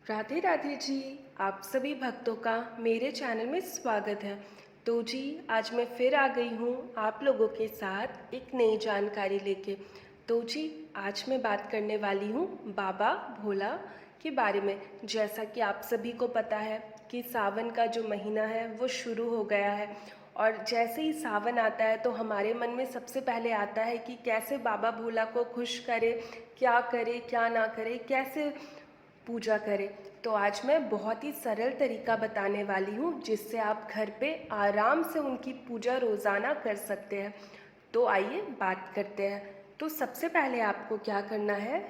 राधे राधे जी। आप सभी भक्तों का मेरे चैनल में स्वागत है। तो जी, आज मैं फिर आ गई हूँ आप लोगों के साथ एक नई जानकारी लेके। तो जी, आज मैं बात करने वाली हूँ बाबा भोला के बारे में। जैसा कि आप सभी को पता है कि सावन का जो महीना है वो शुरू हो गया है, और जैसे ही सावन आता है तो हमारे मन में सबसे पहले आता है कि कैसे बाबा भोला को खुश करे क्या ना करे, कैसे पूजा करें। तो आज मैं बहुत ही सरल तरीका बताने वाली हूँ जिससे आप घर पे आराम से उनकी पूजा रोज़ाना कर सकते हैं। तो आइए बात करते हैं। तो सबसे पहले आपको क्या करना है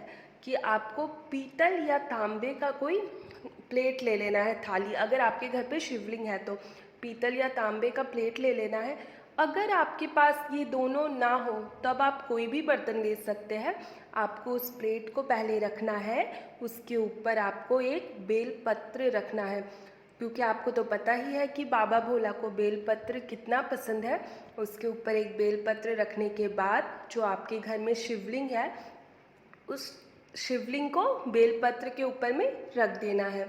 कि आपको पीतल या तांबे का कोई प्लेट ले लेना है, थाली। अगर आपके घर पे शिवलिंग है तो पीतल या तांबे का प्लेट ले लेना है। अगर आपके पास ये दोनों ना हो तब आप कोई भी बर्तन ले सकते हैं। आपको उस प्लेट को पहले रखना है, उसके ऊपर आपको एक बेल पत्र रखना है, क्योंकि आपको तो पता ही है कि बाबा भोला को बेल पत्र कितना पसंद है। उसके ऊपर एक बेल पत्र रखने के बाद जो आपके घर में शिवलिंग है उस शिवलिंग को बेलपत्र के ऊपर में रख देना है।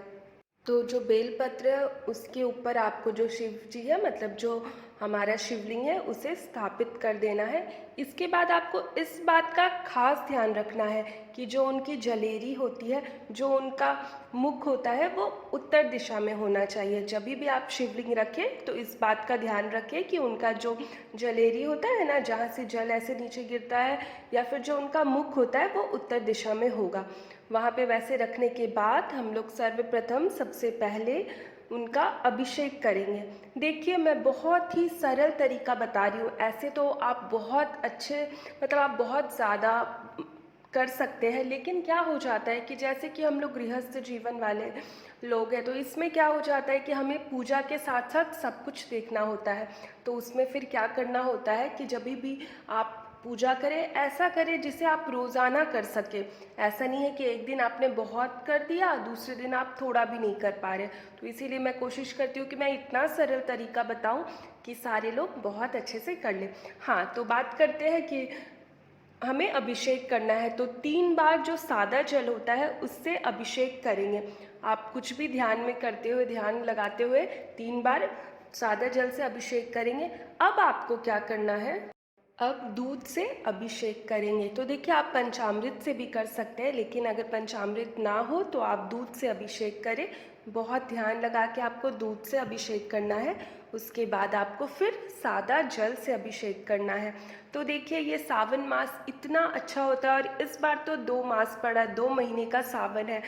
तो जो बेलपत्र है उसके ऊपर आपको जो शिव जी है, मतलब जो हमारा शिवलिंग है, उसे स्थापित कर देना है। इसके बाद आपको इस बात का खास ध्यान रखना है कि जो उनकी जलेरी होती है, जो उनका मुख होता है, वो उत्तर दिशा में होना चाहिए। जब भी आप शिवलिंग रखें तो इस बात का ध्यान रखें कि उनका जो जलेरी होता है ना, जहाँ से जल ऐसे नीचे गिरता है, या फिर जो उनका मुख होता है वो उत्तर दिशा में होगा। वहाँ पे वैसे रखने के बाद हम लोग सर्वप्रथम सबसे पहले उनका अभिषेक करेंगे। देखिए, मैं बहुत ही सरल तरीका बता रही हूँ। ऐसे तो आप बहुत अच्छे, मतलब आप बहुत ज़्यादा कर सकते हैं, लेकिन क्या हो जाता है कि जैसे कि हम लोग गृहस्थ जीवन वाले लोग हैं, तो इसमें क्या हो जाता है कि हमें पूजा के साथ साथ सब कुछ देखना होता है। तो उसमें फिर क्या करना होता है कि जब भी आप पूजा करें, ऐसा करें जिसे आप रोज़ाना कर सकें। ऐसा नहीं है कि एक दिन आपने बहुत कर दिया, दूसरे दिन आप थोड़ा भी नहीं कर पा रहे। तो इसीलिए मैं कोशिश करती हूँ कि मैं इतना सरल तरीका बताऊँ कि सारे लोग बहुत अच्छे से कर लें। हाँ, तो बात करते हैं कि हमें अभिषेक करना है। तो 3 बार जो सादा जल होता है उससे अभिषेक करेंगे। आप कुछ भी ध्यान में करते हुए, ध्यान लगाते हुए 3 बार सादा जल से अभिषेक करेंगे। अब आपको क्या करना है, अब दूध से अभिषेक करेंगे। तो देखिए, आप पंचामृत से भी कर सकते हैं, लेकिन अगर पंचामृत ना हो तो आप दूध से अभिषेक करें। बहुत ध्यान लगा के आपको दूध से अभिषेक करना है। उसके बाद आपको फिर सादा जल से अभिषेक करना है। तो देखिए, ये सावन मास इतना अच्छा होता है, और इस बार तो 2 मास पड़ा, 2 महीने का सावन है।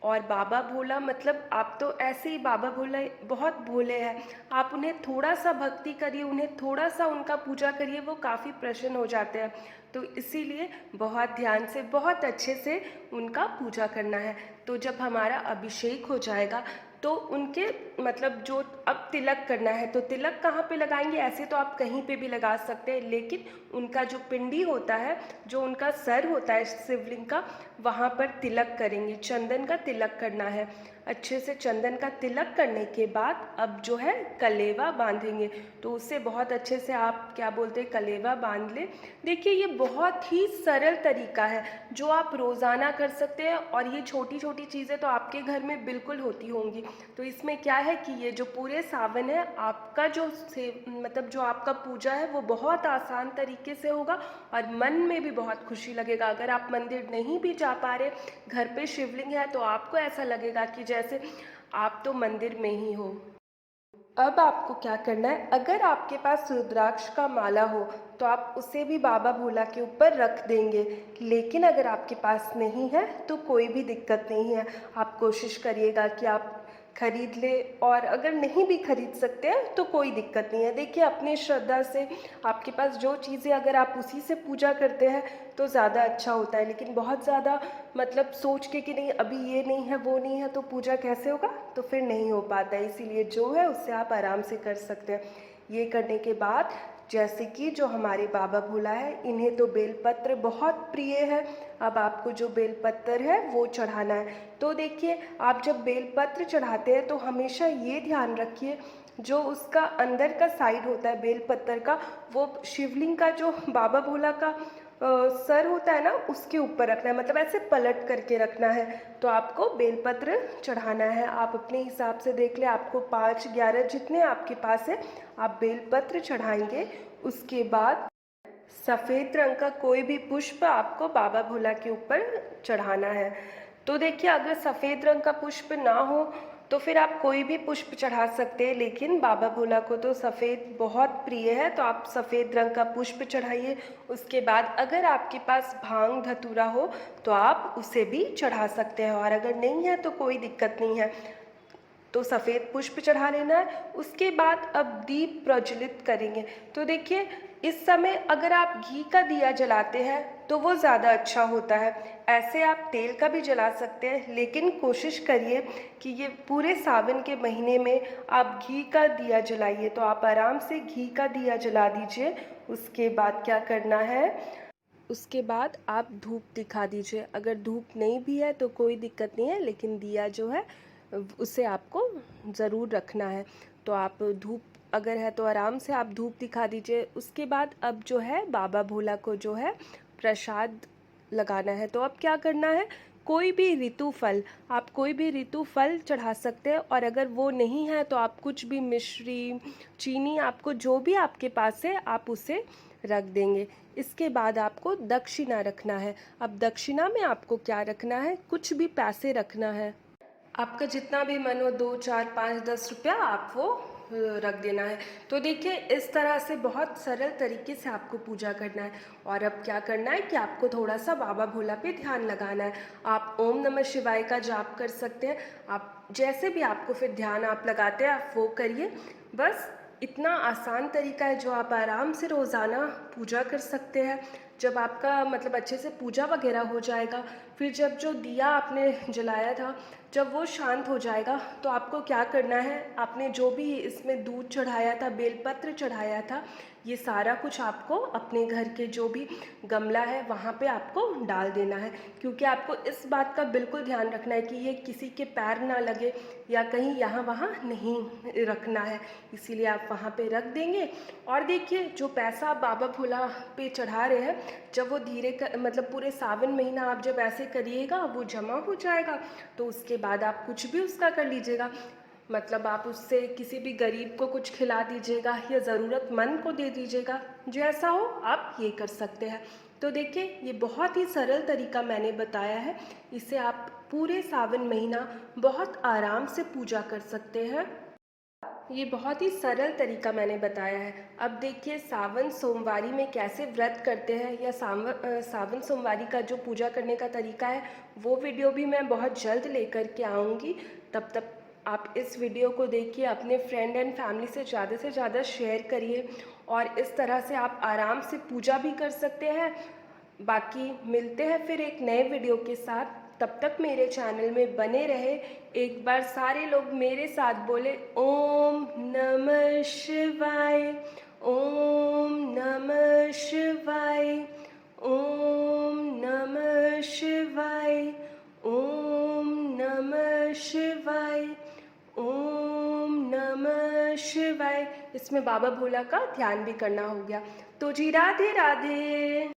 और बाबा भोला, मतलब आप तो ऐसे ही, बाबा भोला बहुत भोले हैं। आप उन्हें थोड़ा सा भक्ति करिए, उन्हें थोड़ा सा उनका पूजा करिए, वो काफ़ी प्रसन्न हो जाते हैं। तो इसीलिए बहुत ध्यान से, बहुत अच्छे से उनका पूजा करना है। तो जब हमारा अभिषेक हो जाएगा तो उनके, मतलब जो अब तिलक करना है, तो तिलक कहाँ पे लगाएंगे? ऐसे तो आप कहीं पे भी लगा सकते हैं, लेकिन उनका जो पिंडी होता है, जो उनका सर होता है शिवलिंग का, वहाँ पर तिलक करेंगे। चंदन का तिलक करना है। अच्छे से चंदन का तिलक करने के बाद अब जो है कलेवा बांधेंगे। तो उससे बहुत अच्छे से, आप क्या बोलते हैं, कलेवा बांध लें। देखिए, ये बहुत ही सरल तरीका है जो आप रोज़ाना कर सकते हैं, और ये छोटी छोटी चीज़ें तो आपके घर में बिल्कुल होती होंगी। तो इसमें क्या है कि ये जो पूरे सावन है, आपका जो से, मतलब जो आपका पूजा है वो बहुत आसान तरीके से होगा, और मन में भी बहुत खुशी लगेगा। अगर आप मंदिर नहीं भी जा पा रहे, घर पे शिवलिंग है, तो आपको ऐसा लगेगा कि जैसे आप तो मंदिर में ही हो। अब आपको क्या करना है, अगर आपके पास रुद्राक्ष का माला हो तो आप उसे भी बाबा भोला के ऊपर रख देंगे। लेकिन अगर आपके पास नहीं है तो कोई भी दिक्कत नहीं है। आप कोशिश करिएगा कि आप खरीद ले, और अगर नहीं भी खरीद सकते हैं तो कोई दिक्कत नहीं है। देखिए, अपनी श्रद्धा से आपके पास जो चीज़ें, अगर आप उसी से पूजा करते हैं तो ज़्यादा अच्छा होता है। लेकिन बहुत ज़्यादा, मतलब सोच के कि नहीं अभी ये नहीं है वो नहीं है तो पूजा कैसे होगा, तो फिर नहीं हो पाता है। इसीलिए जो है उससे आप आराम से कर सकते हैं। ये करने के बाद, जैसे कि जो हमारे बाबा भोला है, इन्हें तो बेलपत्र बहुत प्रिय है। अब आपको जो बेलपत्र है वो चढ़ाना है। तो देखिए, आप जब बेलपत्र चढ़ाते हैं तो हमेशा ये ध्यान रखिए, जो उसका अंदर का साइड होता है बेलपत्र का, वो शिवलिंग का, जो बाबा भोला का सर होता है ना उसके ऊपर रखना है, मतलब ऐसे पलट करके रखना है। तो आपको बेलपत्र चढ़ाना है। आप अपने हिसाब से देख ले, आपको 5-11 जितने आपके पास है आप बेलपत्र चढ़ाएंगे। उसके बाद सफ़ेद रंग का कोई भी पुष्प आपको बाबा भोला के ऊपर चढ़ाना है। तो देखिए, अगर सफ़ेद रंग का पुष्प ना हो तो फिर आप कोई भी पुष्प चढ़ा सकते हैं, लेकिन बाबा भोला को तो सफ़ेद बहुत प्रिय है, तो आप सफ़ेद रंग का पुष्प चढ़ाइए। उसके बाद अगर आपके पास भांग धतूरा हो तो आप उसे भी चढ़ा सकते हैं, और अगर नहीं है तो कोई दिक्कत नहीं है। तो सफ़ेद पुष्प चढ़ा लेना है। उसके बाद अब दीप प्रज्वलित करेंगे। तो देखिए, इस समय अगर आप घी का दिया जलाते हैं तो वो ज़्यादा अच्छा होता है। ऐसे आप तेल का भी जला सकते हैं, लेकिन कोशिश करिए कि ये पूरे सावन के महीने में आप घी का दिया जलाइए। तो आप आराम से घी का दिया जला दीजिए। उसके बाद क्या करना है, उसके बाद आप धूप दिखा दीजिए। अगर धूप नहीं भी है तो कोई दिक्कत नहीं है, लेकिन दिया जो है उसे आपको ज़रूर रखना है। तो आप धूप अगर है तो आराम से आप धूप दिखा दीजिए। उसके बाद अब जो है बाबा भोला को जो है प्रसाद लगाना है। तो अब क्या करना है, कोई भी ऋतु फल, आप कोई भी ऋतु फल चढ़ा सकते हैं, और अगर वो नहीं है तो आप कुछ भी मिश्री, चीनी, आपको जो भी आपके पास है आप उसे रख देंगे। इसके बाद आपको दक्षिणा रखना है। अब दक्षिणा में आपको क्या रखना है, कुछ भी पैसे रखना है। आपका जितना भी मन हो, 2, 4, 5, 10 रुपया आप वो रख देना है। तो देखिए, इस तरह से बहुत सरल तरीके से आपको पूजा करना है। और अब क्या करना है कि आपको थोड़ा सा बाबा भोला पे ध्यान लगाना है। आप ओम नमः शिवाय का जाप कर सकते हैं। आप जैसे भी आपको फिर ध्यान आप लगाते हैं आप वो करिए। बस इतना आसान तरीका है जो आप आराम से रोज़ाना पूजा कर सकते हैं। जब आपका मतलब अच्छे से पूजा वगैरह हो जाएगा, फिर जब जो दिया आपने जलाया था जब वो शांत हो जाएगा, तो आपको क्या करना है, आपने जो भी इसमें दूध चढ़ाया था, बेलपत्र चढ़ाया था, ये सारा कुछ आपको अपने घर के जो भी गमला है वहाँ पे आपको डाल देना है। क्योंकि आपको इस बात का बिल्कुल ध्यान रखना है कि ये किसी के पैर ना लगे या कहीं यहाँ वहाँ नहीं रखना है, इसीलिए आप वहाँ पे रख देंगे। और देखिए, जो पैसा आप बाबा भोला पे चढ़ा रहे हैं, जब वो मतलब पूरे सावन महीना आप जब ऐसे करिएगा वो जमा हो जाएगा। तो उसके बाद आप कुछ भी उसका कर लीजिएगा, मतलब आप उससे किसी भी गरीब को कुछ खिला दीजिएगा या ज़रूरतमंद को दे दीजिएगा, जैसा हो आप ये कर सकते हैं। तो देखिए, ये बहुत ही सरल तरीका मैंने बताया है, इसे आप पूरे सावन महीना बहुत आराम से पूजा कर सकते हैं। ये बहुत ही सरल तरीका मैंने बताया है। अब देखिए, सावन सोमवारी में कैसे व्रत करते हैं या सावन सोमवारी का जो पूजा करने का तरीका है वो वीडियो भी मैं बहुत जल्द लेकर के आऊँगी। तब तक आप इस वीडियो को देखिए, अपने फ्रेंड एंड फैमिली से ज़्यादा शेयर करिए, और इस तरह से आप आराम से पूजा भी कर सकते हैं। बाकी मिलते हैं फिर एक नए वीडियो के साथ, तब तक मेरे चैनल में बने रहे। एक बार सारे लोग मेरे साथ बोले, ओम नमः शिवाय, ओम नमः शिवाय, ओम नमः शिवाय, ओम नमः शिवाय, ओम नमः शिवाय। इसमें बाबा भोला का ध्यान भी करना हो गया। तो जी राधे राधे।